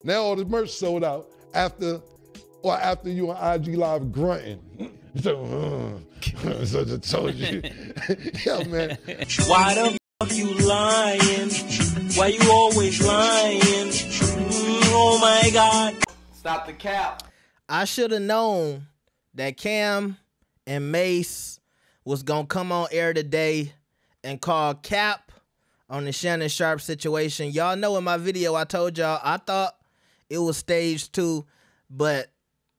Now all the merch sold out after you on IG Live grunting. So I told you. Yeah, man. Why the fuck you lying? Why you always lying? Oh my God. Stop the cap. I should have known that Cam and Mace was gonna come on air today and call cap on the Shannon Sharpe situation. Y'all know in my video I told y'all I thought it was staged too, but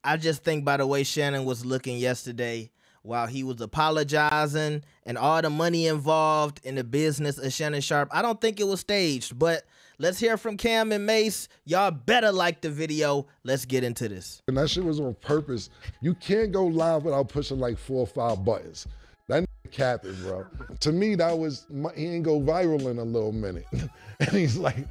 I just think by the way Shannon was looking yesterday while he was apologizing and all the money involved in the business of Shannon Sharpe, I don't think it was staged. But let's hear from Cam and Mace. Y'all better like the video. Let's get into this. And that shit was on purpose. You can't go live without pushing like 4 or 5 buttons. That capping, bro. To me, that was, he ain't go viral in a little minute. And he's like,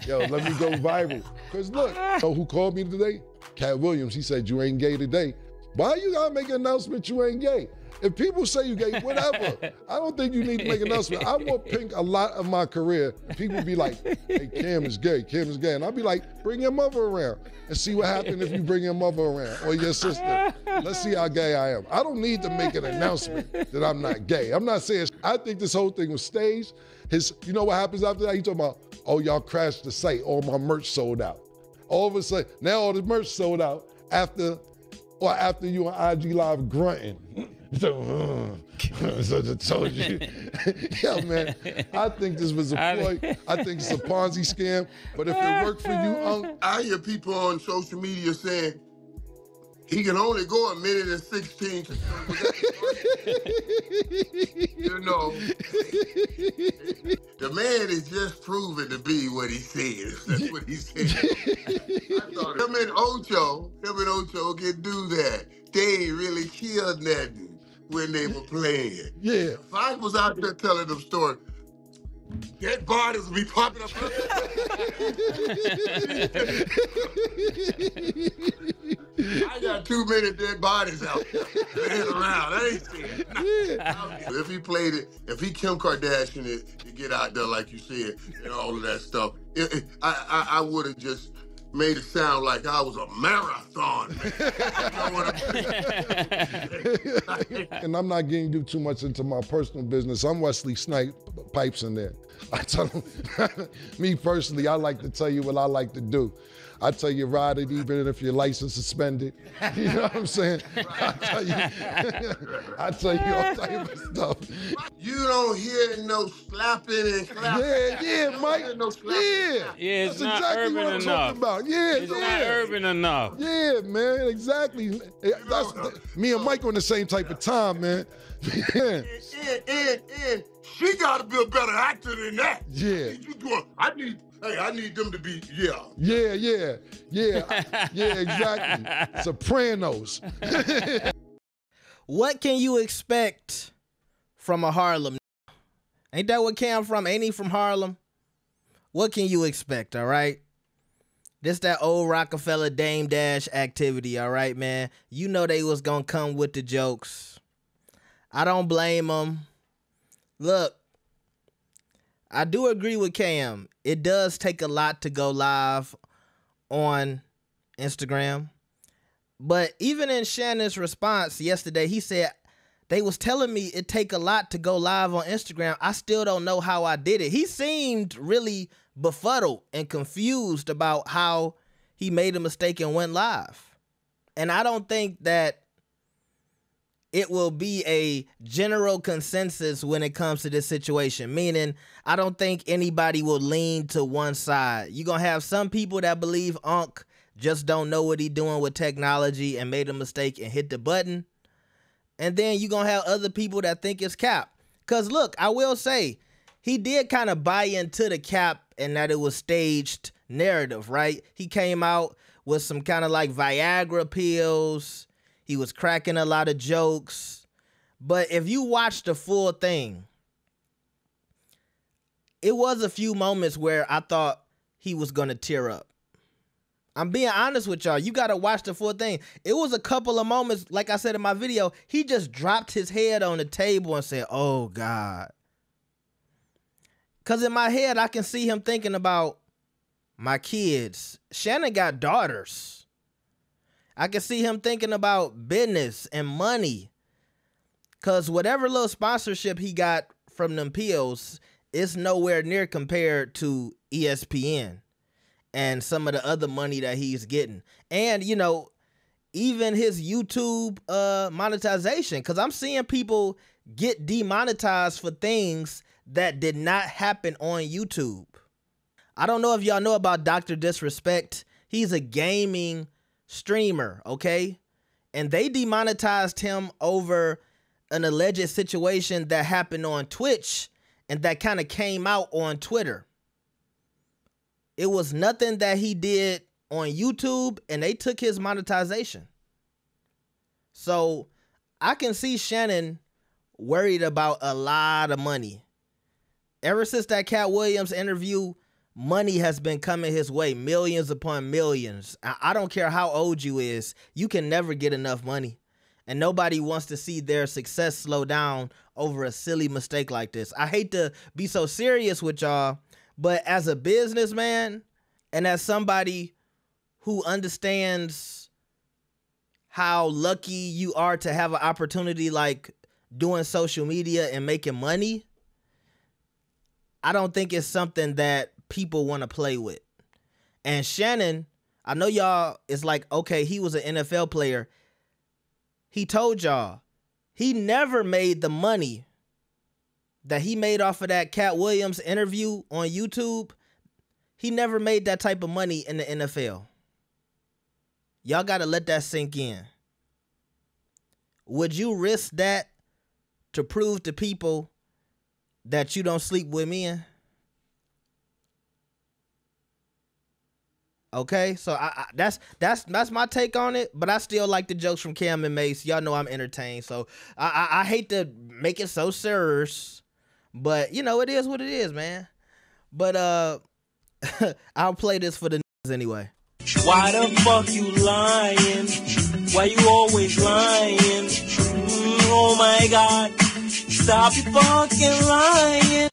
yo, let me go viral. Because look, you know who called me today? Cat Williams. He said, you ain't gay today. Why you gotta make an announcement you ain't gay? If people say you gay, whatever. I don't think you need to make an announcement. I wore pink a lot of my career. People be like, hey, Cam is gay, Cam is gay. And I'll be like, bring your mother around and see what happens if you bring your mother around or your sister. Let's see how gay I am. I don't need to make an announcement that I'm not gay. I'm not saying, I think this whole thing was staged. You know what happens after that? He talking about, oh, y'all crashed the site, all my merch sold out. All of a sudden, now all the merch sold out after you on IG Live grunting. So I told you. Yeah, man, I think this was a ploy. I think it's a Ponzi scam. But if it worked for you, I hear people on social media saying, he can only go 1 minute and 16. You know, the man is just proven to be what he said. That's what he said. I thought him and Ocho can do that. They ain't really killed nothing when they were playing. Yeah. If I was out there telling them stories, dead bodies would be popping up. I got 2 minute dead bodies out there laying around. I ain't seen it. If he played it, if he Kim Kardashian it to get out there like you said and all of that stuff, I would have just made it sound like I was a marathon man. You know what I mean? And I'm not getting you too much into my personal business. I'm Wesley Snipe, pipes in there. I tell them, me personally, I like to tell you what I like to do. I tell you ride it even if your license suspended. You know what I'm saying? I tell you all type of stuff. You don't hear no slapping and clapping. Yeah, Mike. No slapping. Yeah, it's that's not exactly urban what I'm enough. talking about. Yeah, It's not urban enough. Yeah, man, exactly. Me and Mike on the same type of time, man. And she got to be a better actor than that. Yeah. I need them to be, yeah. Yeah, exactly. Sopranos. What can you expect from a Harlem? Ain't that what Cam from? Ain't he from Harlem? What can you expect, all right? This that old Rockefeller Dame Dash activity, all right, man? You know they was gonna come with the jokes. I don't blame them. Look, I do agree with Cam. It does take a lot to go live on Instagram. But even in Shannon's response yesterday, he said, they was telling me it take a lot to go live on Instagram. I still don't know how I did it. He seemed really befuddled and confused about how he made a mistake and went live. And I don't think that it will be a general consensus when it comes to this situation. Meaning, I don't think anybody will lean to one side. You're going to have some people that believe Unc just don't know what he doing with technology and made a mistake and hit the button. And then you're going to have other people that think it's cap. Because look, I will say, he did kind of buy into the cap and that it was staged narrative, right? He came out with some kind of like Viagra pills. He was cracking a lot of jokes. But if you watch the full thing, it was a few moments where I thought he was going to tear up. I'm being honest with y'all. You got to watch the full thing. It was a couple of moments, like I said in my video, he just dropped his head on the table and said, oh, God. Because in my head, I can see him thinking about, my kids. Shannon got daughters. I can see him thinking about business and money. Cause whatever little sponsorship he got from them pills is nowhere near compared to ESPN and some of the other money that he's getting. And, you know, even his YouTube monetization. Cause I'm seeing people get demonetized for things that did not happen on YouTube. I don't know if y'all know about Dr. Disrespect. He's a gaming streamer, okay? And they demonetized him over an alleged situation that happened on Twitch and that kind of came out on Twitter. It was nothing that he did on YouTube, and they took his monetization. So I can see Shannon worried about a lot of money. Ever since that Cat Williams interview, money has been coming his way, millions upon millions. I don't care how old you is, you can never get enough money. And nobody wants to see their success slow down over a silly mistake like this. I hate to be so serious with y'all, but as a businessman and as somebody who understands how lucky you are to have an opportunity like doing social media and making money, I don't think it's something that people want to play with. And Shannon, I know y'all is like, okay, he was an NFL player. He told y'all he never made the money that he made off of that Cat Williams interview on YouTube. He never made that type of money in the NFL. Y'all got to let that sink in. Would you risk that to prove to people that you don't sleep with men? Okay, so that's my take on it, but I still like the jokes from Cam and Mace. Y'all know I'm entertained, so I hate to make it so serious, but you know, it is what it is, man. But I'll play this for the niggas anyway. Why the fuck you lying? Why you always lying? Oh my God, stop your fucking lying.